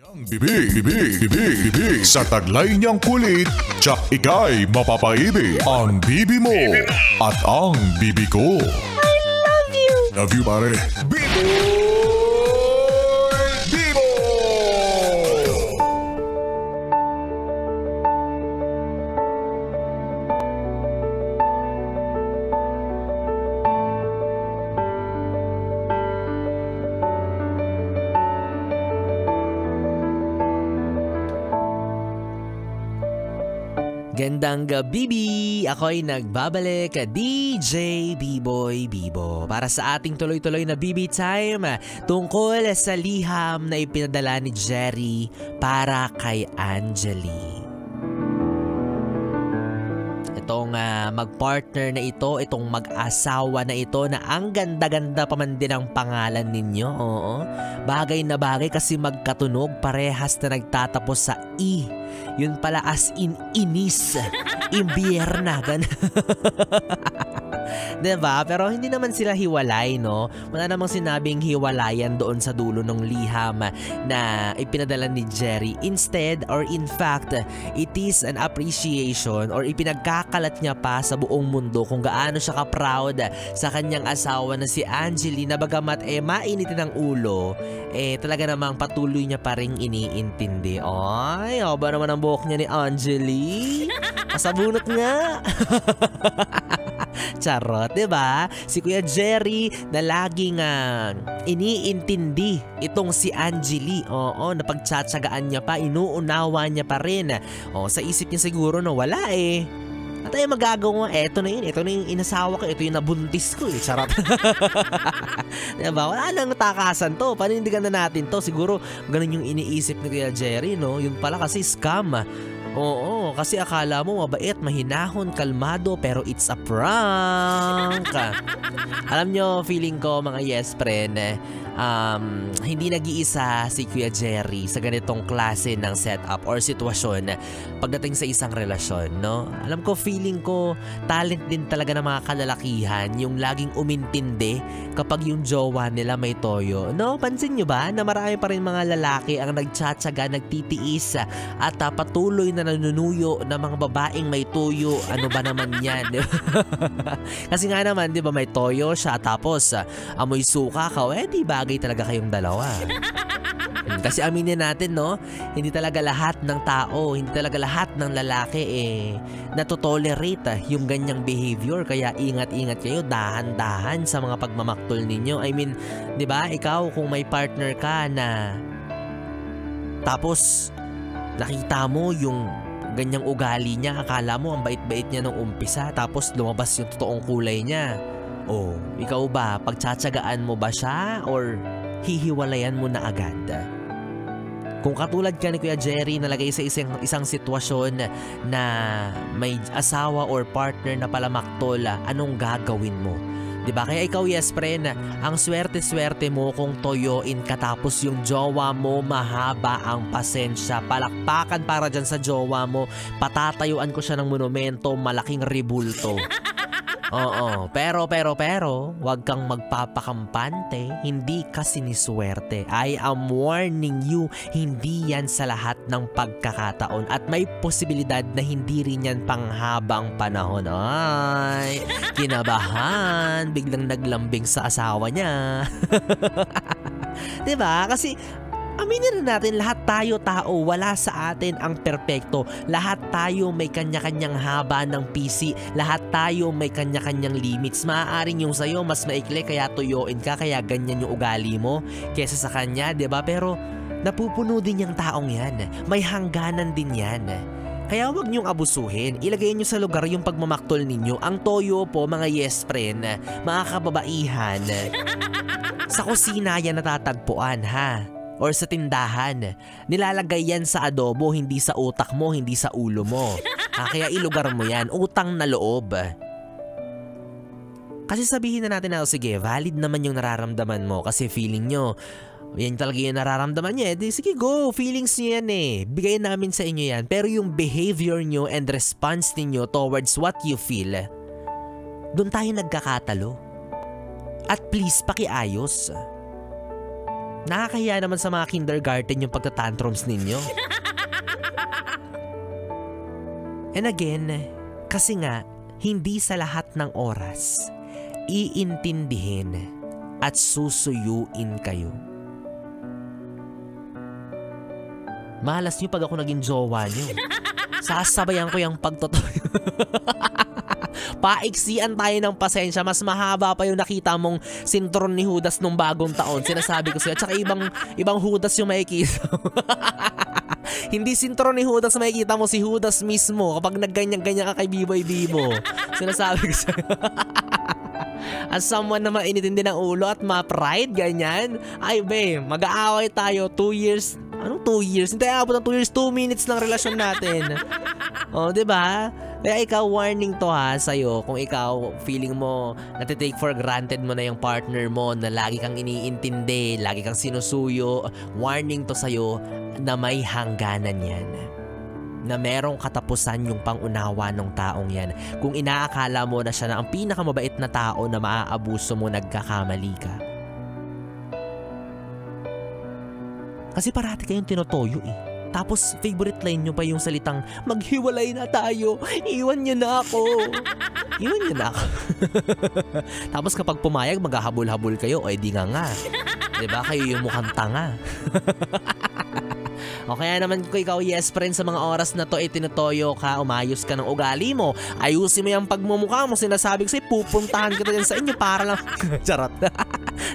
Bibig sa taglay niyang kulit, tsak ika'y mapapaibig. Ang bibi mo at ang bibi ko. I love you! Love you, pare. Bibo! Gandang gabi! Ako'y nagbabalik, DJ B-Boy Bibo, para sa ating tuloy-tuloy na BB Time tungkol sa liham na ipinadala ni Jerry para kay Angeli. Itong mag-partner na ito, itong mag-asawa na ito na ang ganda-ganda pa man din ang pangalan ninyo. Oo. Bagay na bagay kasi magkatunog, parehas na nagtatapos sa I. Yun pala as in inis. Imbierna. Diba? Pero hindi naman sila hiwalay, no? Wala namang sinabing hiwalayan doon sa dulo ng liham na ipinadala ni Jerry. Instead, or in fact, it is an appreciation or ipinagkakalat niya pa sa buong mundo kung gaano siya ka-proud sa kanyang asawa na si Angeli, na bagamat mainitin ang ulo, talaga namang patuloy niya pa rin iniintindi. Ay, ba naman ang buhok niya ni Angeli? Pasabunot nga! Charot, diba? Si Kuya Jerry na laging iniintindi itong si Angeli. Oo, napagtsatsagaan niya pa, inuunawa niya pa rin. Sa isip niya siguro na wala At ay magagawa, eto na yung inasawa ko, ito yung nabuntis ko Charot. Diba? Wala nang takasan to, panindigan na natin to. Siguro ganun yung iniisip ni Kuya Jerry, no? Yun pala kasi scam. Oo, kasi akala mo mabait, mahinahon, kalmado, pero it's a prank. Alam nyo, feeling ko mga yes friend, hindi nag-iisa si Kuya Jerry sa ganitong klase ng setup or sitwasyon pagdating sa isang relasyon, no? Alam ko, feeling ko, talent din talaga ng mga kalalakihan yung laging umintindi kapag yung jowa nila may toyo. No, pansin nyo ba na marami pa rin mga lalaki ang nagtsatsaga, nagtitiis at patuloy na nanunuyo ng mga babaeng may tuyo. Ano ba naman yan? Kasi nga naman, di ba, may toyo siya tapos amoy suka ka, di bagay talaga kayong dalawa. Kasi aminin natin, no, hindi talaga lahat ng tao, hindi talaga lahat ng lalaki natotolerate yung ganyang behavior. Kaya ingat-ingat kayo, dahan-dahan sa mga pagmamaktol ninyo. I mean, di ba, ikaw kung may partner ka na tapos nakita mo yung ganyang ugali niya, akala mo ang bait-bait niya nung umpisa, tapos lumabas yung totoong kulay niya. Ikaw ba, pagtsatsagaan mo ba siya or hihiwalayan mo na agad? Kung katulad ka ni Kuya Jerry, nalagay sa isang sitwasyon na may asawa or partner na palamaktol, anong gagawin mo? Diba? Kaya ikaw, yes friend, ang swerte-swerte mo kung toyoin ka tapos yung jowa mo mahaba ang pasensya. Palakpakan para dyan sa jowa mo. Patatayuan ko siya ng monumento, malaking ribulto. Oo, pero, wag kang magpapakampante, hindi ka siniswerte. I am warning you, hindi yan sa lahat ng pagkakataon at may posibilidad na hindi rin yan panghabang panahon. Ay, kinabahan, biglang naglambing sa asawa niya. Diba? Kasi aminin na natin, lahat tayo tao, wala sa atin ang perpekto. Lahat tayo may kanya-kanyang haba ng PC. Lahat tayo may kanya-kanyang limits. Maaaring yung sa'yo mas maikli kaya tuyoin ka, kaya ganyan yung ugali mo kesa sa kanya, diba? Pero napupuno din yung taong yan. May hangganan din yan. Kaya wag niyong abusuhin. Ilagay niyo sa lugar yung pagmamaktol ninyo. Ang toyo po, mga yes friend, mga kababaihan, sa kusina yan natatagpuan, ha? Or sa tindahan. Nilalagay yan sa adobo, hindi sa utak mo, hindi sa ulo mo. Kaya ilugar mo yan, utang na loob. Kasi sabihin na natin na, sige, valid naman yung nararamdaman mo kasi feeling nyo, yan talaga yung nararamdaman niya. Sige, go, feelings niyo yan Bigay namin sa inyo yan. Pero yung behavior nyo and response niyo towards what you feel, doon tayo nagkakatalo. At please, pakiayos. Nakakahiya naman sa mga kindergarten yung pagtatantrums ninyo. And again, kasi nga, hindi sa lahat ng oras, iintindihin at susuyuin kayo. Malas nyo pag ako naging jowa nyo. Sasabayan ko yung pagtotoyo. Paiksian tayo ng pasensya. Mas mahaba pa yung nakita mong sintron ni Judas nung bagong taon. Sinasabi ko sa'yo. Tsaka ibang Judas yung makikita. Hindi sintron ni Judas makikita mo, si Judas mismo. Kapag nagganyan-ganyan ka kay Biboy Bibo. Sinasabi ko sa'yo. As someone na mainitindi ng ulo at ma-pride, ganyan. Ay be, mag-aaway tayo 2 years. Anong 2 years? Hindi abot ng 2 years, 2 minutes lang relasyon natin. Oh, 'di ba? Kaya ikaw, warning to ha sa'yo. Kung ikaw feeling mo natitake for granted mo na yung partner mo, na lagi kang iniintindi, lagi kang sinusuyo, warning to sa'yo na may hangganan yan. Na merong katapusan yung pangunawa ng taong yan. Kung inaakala mo na siya na ang pinakamabait na tao na maaabuso mo, nagkakamali ka. Kasi parati kayong tinotoyo eh. Tapos favorite line nyo pa yung salitang, maghiwalay na tayo, iwan nyo na ako. Iwan nyo na ako. Tapos kapag pumayag, maghahabol-habol kayo, o edi nga. Diba? Kayo yung mukhang tanga. O kaya naman kung ikaw yes friend sa mga oras na to, tinutoyo ka, umayos ka ng ugali mo, ayusin mo yung pagmumukha mo, sinasabi ko sa'yo, pupuntahan kita dyan sa inyo para lang, charot,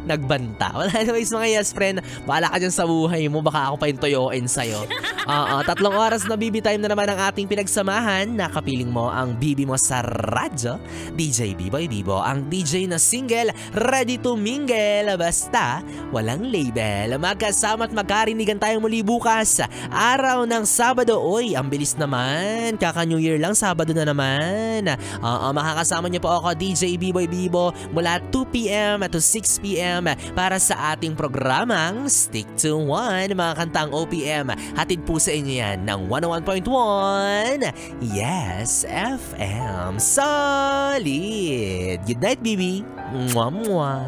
nagbanta. Wala anyways mga yes friend, bahala ka dyan sa buhay mo, baka ako pa yung toyoin sa'yo. 3 oras na BB time na naman ang ating pinagsamahan. Nakapiling mo ang BB mo sa radyo, DJ Biboy Bibo, ang DJ na single, ready to mingle, basta walang label. Magkasama at magkarinigan tayong muli bukas, araw ng Sabado. Oy, ang bilis naman, kaka New Year lang, Sabado na naman. Makakasama niyo po ako, DJ Biboy Bibo, mula 2 PM to 6 PM para sa ating programang Stick to One, mga kantang OPM. Hatid po sa inyo yan ng 101.1 Yes FM. Solid! Good night, baby! Mwah, mwah!